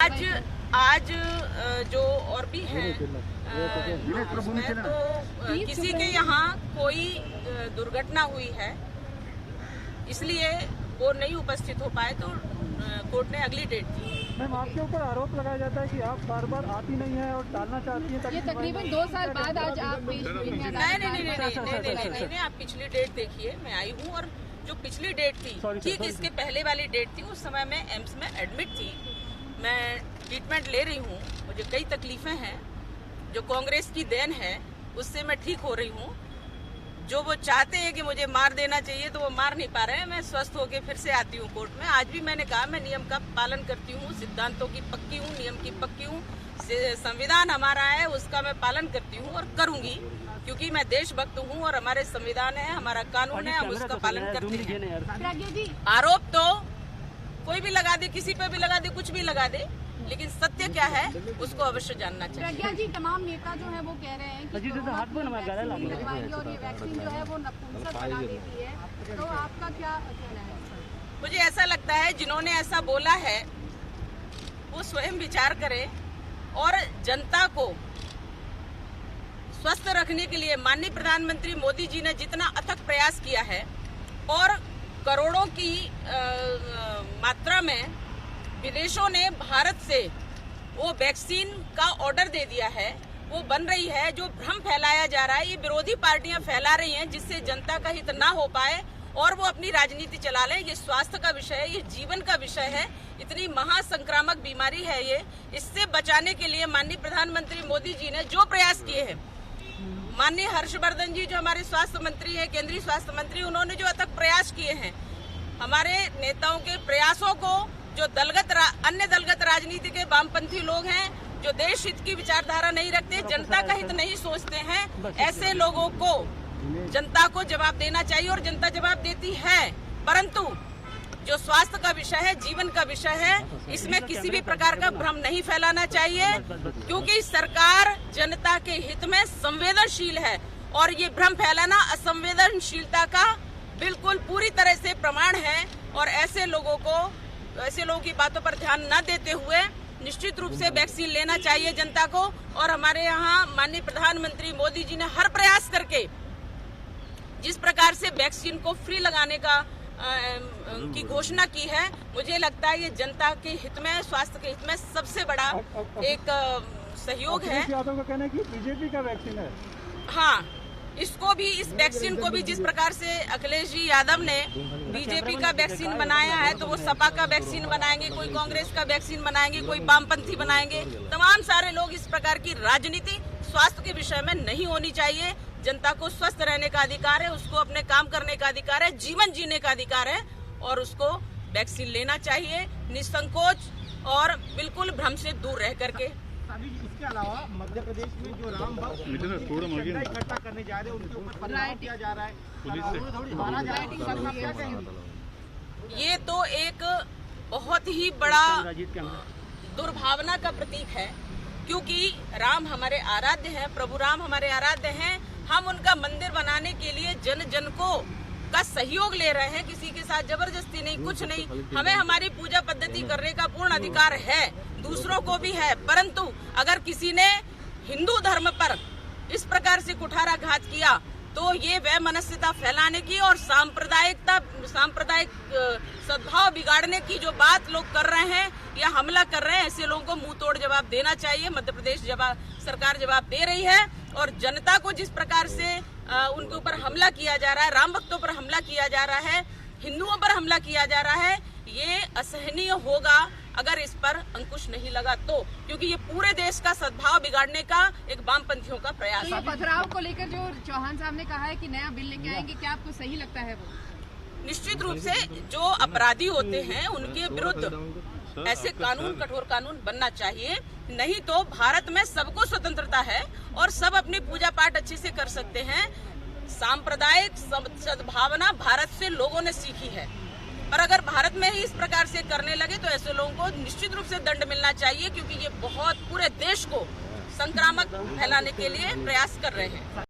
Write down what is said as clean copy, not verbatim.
आज जो और भी हैं उसमें तो किसी के यहाँ कोई दुर्घटना हुई है, इसलिए वो नहीं उपस्थित हो पाए, तो कोर्ट ने अगली डेट दी। मैम, आपके ऊपर आरोप लगाया जाता है कि आप बार बार आती नहीं है और टालना चाहती हैं। ये तकरीबन 2 साल बाद आज आप नहीं, आप पिछली डेट देखिए। मैं आई हूँ और जो पिछली डेट थी, ठीक इसके पहले वाली डेट थी, उस समय मैं एम्स में एडमिट थी। मैं ट्रीटमेंट ले रही हूँ, मुझे कई तकलीफें हैं, जो कांग्रेस की देन है उससे मैं ठीक हो रही हूँ। जो वो चाहते हैं कि मुझे मार देना चाहिए तो वो मार नहीं पा रहे हैं। मैं स्वस्थ होकर फिर से आती हूँ कोर्ट में। आज भी मैंने कहा मैं नियम का पालन करती हूँ, सिद्धांतों की पक्की हूँ, नियम की पक्की हूँ। संविधान हमारा है, उसका मैं पालन करती हूँ और करूँगी, क्योंकि मैं देशभक्त हूँ और हमारे संविधान है, हमारा कानून है, हम उसका पालन करते हैं। आरोप तो कोई भी लगा दे, किसी पे भी लगा दे, कुछ भी लगा दे, लेकिन सत्य क्या है उसको अवश्य जानना चाहिए। प्रज्ञा जी, तमाम नेता जो है वो कह रहे हैं कि लगवाएंगे और ये वैक्सीन जो है वो नपुंसक बना देती है, तो आपका क्या कहना है? मुझे ऐसा लगता है जिन्होंने ऐसा बोला है वो स्वयं विचार करें और जनता को स्वस्थ रखने के लिए माननीय प्रधानमंत्री मोदी जी ने जितना अथक प्रयास किया है और करोड़ों की मात्रा में विदेशों ने भारत से वो वैक्सीन का ऑर्डर दे दिया है, वो बन रही है। जो भ्रम फैलाया जा रहा है, ये विरोधी पार्टियां फैला रही हैं, जिससे जनता का हित ना हो पाए और वो अपनी राजनीति चला लें। ये स्वास्थ्य का विषय है, ये जीवन का विषय है, इतनी महासंक्रामक बीमारी है ये। इससे बचाने के लिए माननीय प्रधानमंत्री मोदी जी ने जो प्रयास किए हैं, माननीय हर्षवर्धन जी जो हमारे स्वास्थ्य मंत्री है, केंद्रीय स्वास्थ्य मंत्री, उन्होंने जो अथक प्रयास किए हैं, हमारे नेताओं के प्रयासों को जो अन्य दलगत राजनीति के वामपंथी लोग हैं, जो देश हित की विचारधारा नहीं रखते, जनता का हित नहीं सोचते हैं, ऐसे लोगों को जनता को जवाब देना चाहिए और जनता जवाब देती है। परंतु जो स्वास्थ्य का विषय है, जीवन का विषय है, इसमें किसी भी प्रकार का भ्रम नहीं फैलाना चाहिए, क्योंकि सरकार जनता के हित में संवेदनशील है और ये भ्रम फैलाना असंवेदनशीलता का बिल्कुल पूरी तरह से प्रमाण है। और ऐसे लोगों की बातों पर ध्यान न देते हुए निश्चित रूप से वैक्सीन लेना चाहिए जनता को। और हमारे यहाँ माननीय प्रधानमंत्री मोदी जी ने हर प्रयास करके जिस प्रकार से वैक्सीन को फ्री लगाने की घोषणा की है, मुझे लगता है ये जनता के हित में, स्वास्थ्य के हित में सबसे बड़ा एक सहयोग है। यादव का कहना है कि बीजेपी का वैक्सीन है। हाँ, इसको भी, इस वैक्सीन को भी जिस प्रकार से अखिलेश जी यादव ने बीजेपी का वैक्सीन बनाया है, तो वो सपा का वैक्सीन बनाएंगे, कोई कांग्रेस का वैक्सीन बनाएंगे, कोई वामपंथी बनाएंगे। तमाम सारे लोग इस प्रकार की राजनीति स्वास्थ्य के विषय में नहीं होनी चाहिए। जनता को स्वस्थ रहने का अधिकार है, उसको अपने काम करने का अधिकार है, जीवन जीने का अधिकार है और उसको वैक्सीन लेना चाहिए निसंकोच और बिल्कुल भ्रम से दूर रह करके। इसके अलावा मध्य प्रदेश में जो राम भक्त इकट्ठा करने जा रहे हैं, उनके ऊपर पथराव किया जा रहा है, ये तो एक बहुत ही बड़ा दुर्भावना का प्रतीक है, क्योंकि राम हमारे आराध्य हैं, प्रभु राम हमारे आराध्य हैं। हम उनका मंदिर बनाने के लिए जन को का सहयोग ले रहे हैं, किसी के साथ जबरदस्ती नहीं, कुछ नहीं। हमें हमारी पूजा पद्धति करने का पूर्ण अधिकार है, दूसरों को भी है, परंतु अगर किसी ने हिंदू धर्म पर इस प्रकार से कुठाराघात किया तो ये वैमनस्यता फैलाने की और सांप्रदायिक सद्भाव बिगाड़ने की जो बात लोग कर रहे हैं या हमला कर रहे हैं, ऐसे लोगों को मुंह तोड़ जवाब देना चाहिए। मध्य प्रदेश सरकार जवाब दे रही है और जनता को जिस प्रकार से उनके ऊपर हमला किया जा रहा है, राम भक्तों पर हमला किया जा रहा है, हिंदुओं पर हमला किया जा रहा है, ये असहनीय होगा अगर इस पर अंकुश नहीं लगा तो, क्योंकि ये पूरे देश का सद्भाव बिगाड़ने का एक वामपंथियों का प्रयास है। पथराव को लेकर जो चौहान साहब ने कहा है कि नया बिल लेके आएंगे, क्या आपको सही लगता है? वो निश्चित रूप से जो अपराधी होते हैं उनके विरुद्ध ऐसे कानून, कठोर कानून बनना चाहिए, नहीं तो भारत में सबको स्वतंत्रता है और सब अपनी पूजा पाठ अच्छे से कर सकते हैं। सांप्रदायिक सद्भावना भारत से लोगों ने सीखी है, और अगर भारत में ही इस प्रकार से करने लगे तो ऐसे लोगों को निश्चित रूप से दंड मिलना चाहिए, क्योंकि ये बहुत पूरे देश को संक्रामक फैलाने के लिए प्रयास कर रहे हैं।